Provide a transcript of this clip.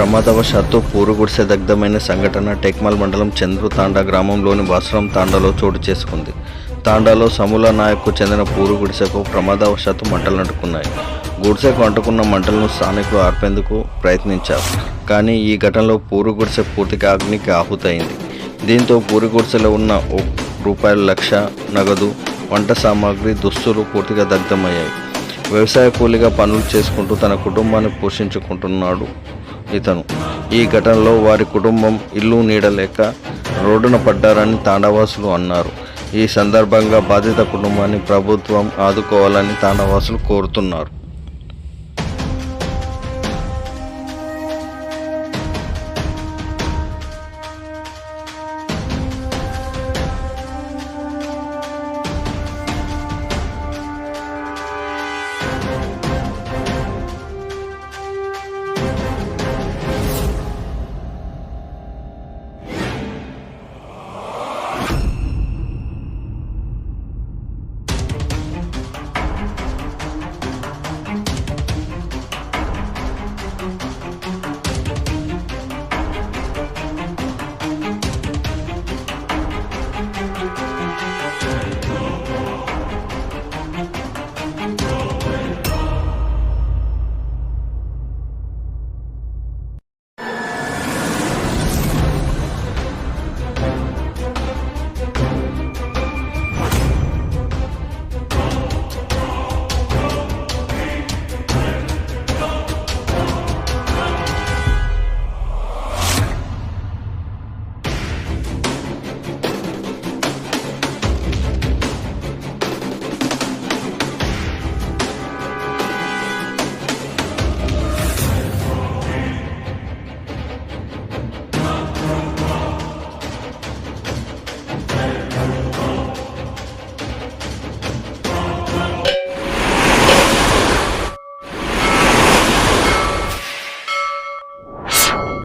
ప్రమాదవశాత్తు పూరు గుడిసె దగ్ధమైన సంఘటన టెక్మాల్ మండలం చంద్రు తాండా గ్రామంలోని బాసరం తాండాలో చోటు చేసుకుంది. తాండాలో సమూల నాయక్కు చెందిన పూరు గుడిసెకు ప్రమాదవశాత్తు మంటలు అంటుకున్నాయి. గుడిసెకు అంటుకున్న మంటలను స్థానికులు ఆర్పేందుకు ప్రయత్నించారు. కానీ ఈ ఘటనలో పూరు గుడిసె పూర్తిగా అగ్నికి ఆహుతైంది. దీంతో పూరు గుడిసెలో ఉన్న ₹1,00,000 నగదు, వంట సామాగ్రి, దుస్తులు పూర్తిగా దగ్ధమయ్యాయి. వ్యవసాయ కూలీగా పనులు చేసుకుంటూ తన కుటుంబాన్ని పోషించుకుంటున్నాడు ఇతను. ఈ ఘటనలో వారి కుటుంబం ఇల్లు నీడలేక రోడ్డున పడ్డారని తాండావాసులు అన్నారు. ఈ సందర్భంగా బాధిత కుటుంబాన్ని ప్రభుత్వం ఆదుకోవాలని తాండావాసులు కోరుతున్నారు.